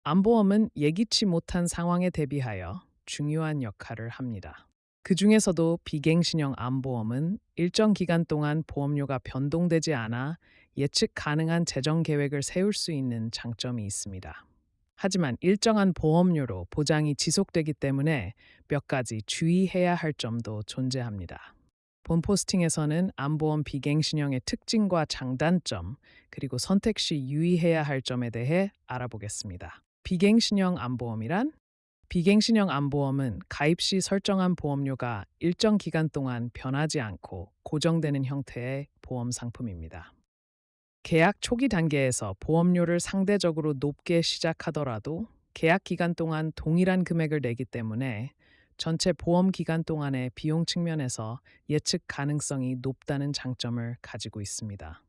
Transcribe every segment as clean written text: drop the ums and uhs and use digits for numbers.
암보험은 예기치 못한 상황에 대비하여 중요한 역할을 합니다. 그 중에서도 비갱신형 암보험은 일정 기간 동안 보험료가 변동되지 않아 예측 가능한 재정 계획을 세울 수 있는 장점이 있습니다. 하지만 일정한 보험료로 보장이 지속되기 때문에 몇 가지 주의해야 할 점도 존재합니다. 본 포스팅에서는 암보험 비갱신형의 특징과 장단점, 그리고 선택 시 유의해야 할 점에 대해 알아보겠습니다. 비갱신형 암보험이란? 비갱신형 암보험은 가입 시 설정한 보험료가 일정 기간 동안 변하지 않고 고정되는 형태의 보험 상품입니다. 계약 초기 단계에서 보험료를 상대적으로 높게 시작하더라도 계약 기간 동안 동일한 금액을 내기 때문에 전체 보험 기간 동안의 비용 측면에서 예측 가능성이 높다는 장점을 가지고 있습니다.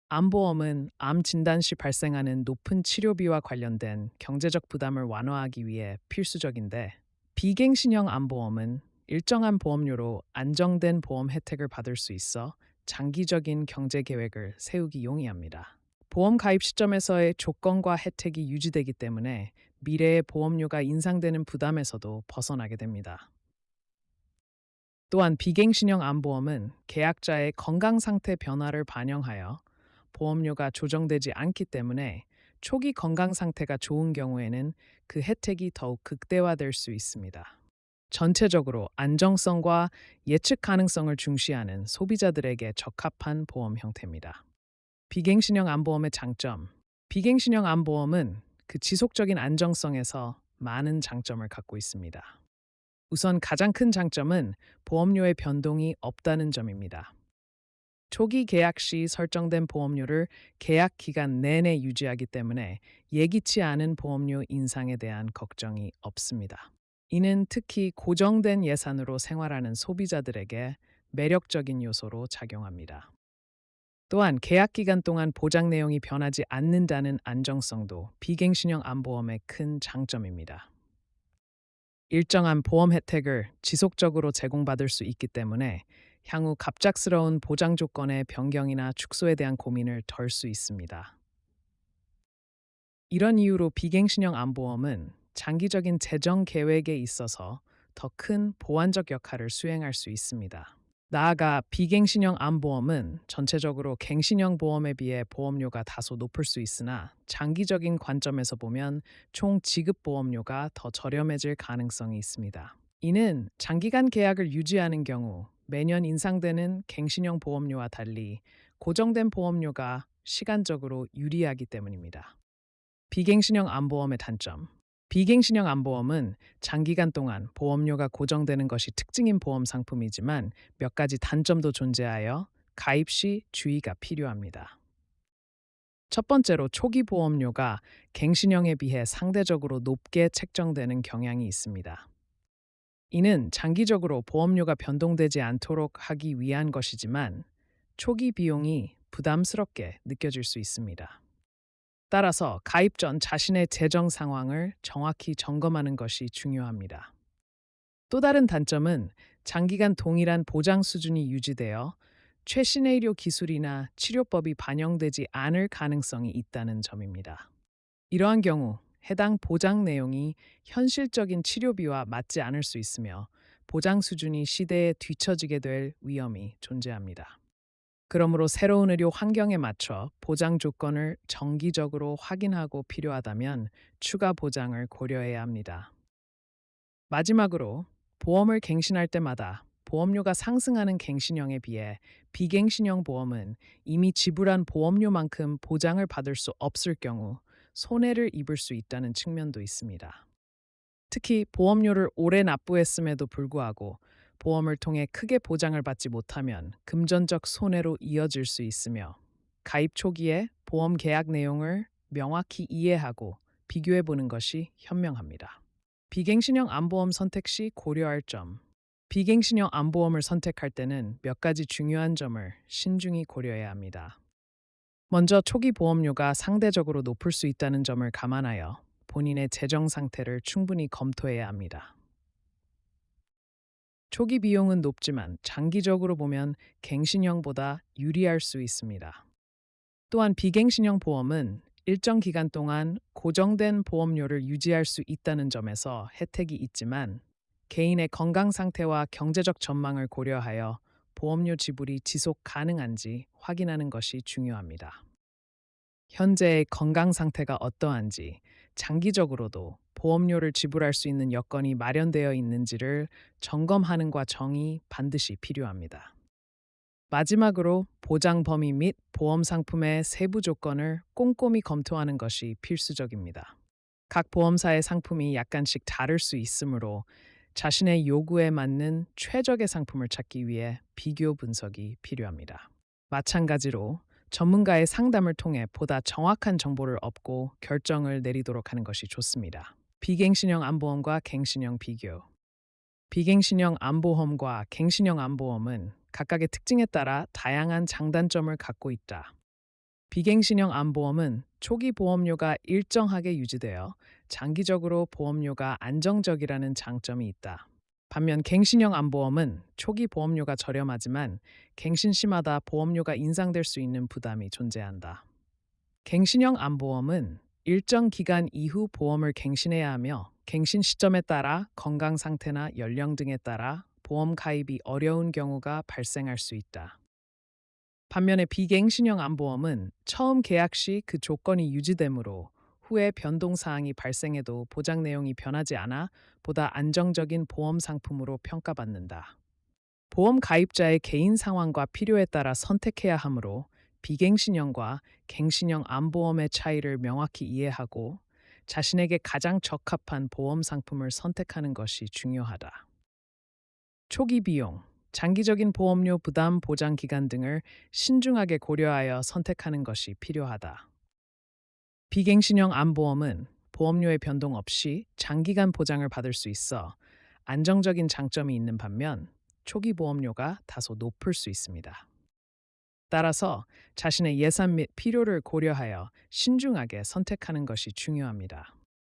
암보험은 암 진단 시 발생하는 높은 치료비와 관련된 경제적 부담을 완화하기 위해 필수적인데, 비갱신형 암보험은 일정한 보험료로 안정된 보험 혜택을 받을 수 있어 장기적인 경제 계획을 세우기 용이합니다. 보험 가입 시점에서의 조건과 혜택이 유지되기 때문에 미래의 보험료가 인상되는 부담에서도 벗어나게 됩니다. 또한 비갱신형 암보험은 계약자의 건강 상태 변화를 반영하여 보험료가 조정되지 않기 때문에 초기 건강 상태가 좋은 경우에는 그 혜택이 더욱 극대화될 수 있습니다. 전체적으로 안정성과 예측 가능성을 중시하는 소비자들에게 적합한 보험 형태입니다. 비갱신형 암보험의 장점. 비갱신형 암보험은 그 지속적인 안정성에서 많은 장점을 갖고 있습니다. 우선 가장 큰 장점은 보험료의 변동이 없다는 점입니다. 초기 계약 시 설정된 보험료를 계약 기간 내내 유지하기 때문에 예기치 않은 보험료 인상에 대한 걱정이 없습니다. 이는 특히 고정된 예산으로 생활하는 소비자들에게 매력적인 요소로 작용합니다. 또한 계약 기간 동안 보장 내용이 변하지 않는다는 안정성도 비갱신형 암보험의 큰 장점입니다. 일정한 보험 혜택을 지속적으로 제공받을 수 있기 때문에 향후 갑작스러운 보장 조건의 변경이나 축소에 대한 고민을 덜 수 있습니다. 이런 이유로 비갱신형 암보험은 장기적인 재정 계획에 있어서 더 큰 보완적 역할을 수행할 수 있습니다. 나아가 비갱신형 암보험은 전체적으로 갱신형 보험에 비해 보험료가 다소 높을 수 있으나 장기적인 관점에서 보면 총 지급 보험료가 더 저렴해질 가능성이 있습니다. 이는 장기간 계약을 유지하는 경우 매년 인상되는 갱신형 보험료와 달리 고정된 보험료가 시간적으로 유리하기 때문입니다. 비갱신형 암보험의 단점. 비갱신형 암보험은 장기간 동안 보험료가 고정되는 것이 특징인 보험 상품이지만 몇 가지 단점도 존재하여 가입 시 주의가 필요합니다. 첫 번째로 초기 보험료가 갱신형에 비해 상대적으로 높게 책정되는 경향이 있습니다. 이는 장기적으로 보험료가 변동되지 않도록 하기 위한 것이지만 초기 비용이 부담스럽게 느껴질 수 있습니다. 따라서 가입 전 자신의 재정 상황을 정확히 점검하는 것이 중요합니다. 또 다른 단점은 장기간 동일한 보장 수준이 유지되어 최신의 의료 기술이나 치료법이 반영되지 않을 가능성이 있다는 점입니다. 이러한 경우 해당 보장 내용이 현실적인 치료비와 맞지 않을 수 있으며 보장 수준이 시대에 뒤처지게 될 위험이 존재합니다. 그러므로 새로운 의료 환경에 맞춰 보장 조건을 정기적으로 확인하고 필요하다면 추가 보장을 고려해야 합니다. 마지막으로 보험을 갱신할 때마다 보험료가 상승하는 갱신형에 비해 비갱신형 보험은 이미 지불한 보험료만큼 보장을 받을 수 없을 경우 손해를 입을 수 있다는 측면도 있습니다. 특히 보험료를 오래 납부했음에도 불구하고 보험을 통해 크게 보장을 받지 못하면 금전적 손해로 이어질 수 있으며, 가입 초기에 보험 계약 내용을 명확히 이해하고 비교해 보는 것이 현명합니다. 비갱신형 암보험 선택 시 고려할 점. 비갱신형 암보험을 선택할 때는 몇 가지 중요한 점을 신중히 고려해야 합니다. 먼저 초기 보험료가 상대적으로 높을 수 있다는 점을 감안하여 본인의 재정 상태를 충분히 검토해야 합니다. 초기 비용은 높지만 장기적으로 보면 갱신형보다 유리할 수 있습니다. 또한 비갱신형 보험은 일정 기간 동안 고정된 보험료를 유지할 수 있다는 점에서 혜택이 있지만 개인의 건강 상태와 경제적 전망을 고려하여 보험료 지불이 지속 가능한지 확인하는 것이 중요합니다. 현재의 건강 상태가 어떠한지, 장기적으로도 보험료를 지불할 수 있는 여건이 마련되어 있는지를 점검하는 과정이 반드시 필요합니다. 마지막으로 보장 범위 및 보험 상품의 세부 조건을 꼼꼼히 검토하는 것이 필수적입니다. 각 보험사의 상품이 약간씩 다를 수 있으므로 자신의 요구에 맞는 최적의 상품을 찾기 위해 비교 분석이 필요합니다. 마찬가지로 전문가의 상담을 통해 보다 정확한 정보를 얻고 결정을 내리도록 하는 것이 좋습니다. 비갱신형 암보험과 갱신형 비교. 비갱신형 암보험과 갱신형 암보험은 각각의 특징에 따라 다양한 장단점을 갖고 있다. 비갱신형 암보험은 초기 보험료가 일정하게 유지되어 장기적으로 보험료가 안정적이라는 장점이 있다. 반면 갱신형 암보험은 초기 보험료가 저렴하지만 갱신 시마다 보험료가 인상될 수 있는 부담이 존재한다. 갱신형 암보험은 일정 기간 이후 보험을 갱신해야 하며 갱신 시점에 따라 건강 상태나 연령 등에 따라 보험 가입이 어려운 경우가 발생할 수 있다. 반면에 비갱신형 암보험은 처음 계약 시 그 조건이 유지되므로 후에 변동 사항이 발생해도 보장 내용이 변하지 않아 보다 안정적인 보험 상품으로 평가받는다. 보험 가입자의 개인 상황과 필요에 따라 선택해야 하므로 비갱신형과 갱신형 암보험의 차이를 명확히 이해하고 자신에게 가장 적합한 보험 상품을 선택하는 것이 중요하다. 초기 비용, 장기적인 보험료 부담 보장 기간 등을 신중하게 고려하여 선택하는 것이 필요하다. 비갱신형 암보험은 보험료의 변동 없이 장기간 보장을 받을 수 있어 안정적인 장점이 있는 반면 초기 보험료가 다소 높을 수 있습니다. 따라서 자신의 예산 및 필요를 고려하여 신중하게 선택하는 것이 중요합니다.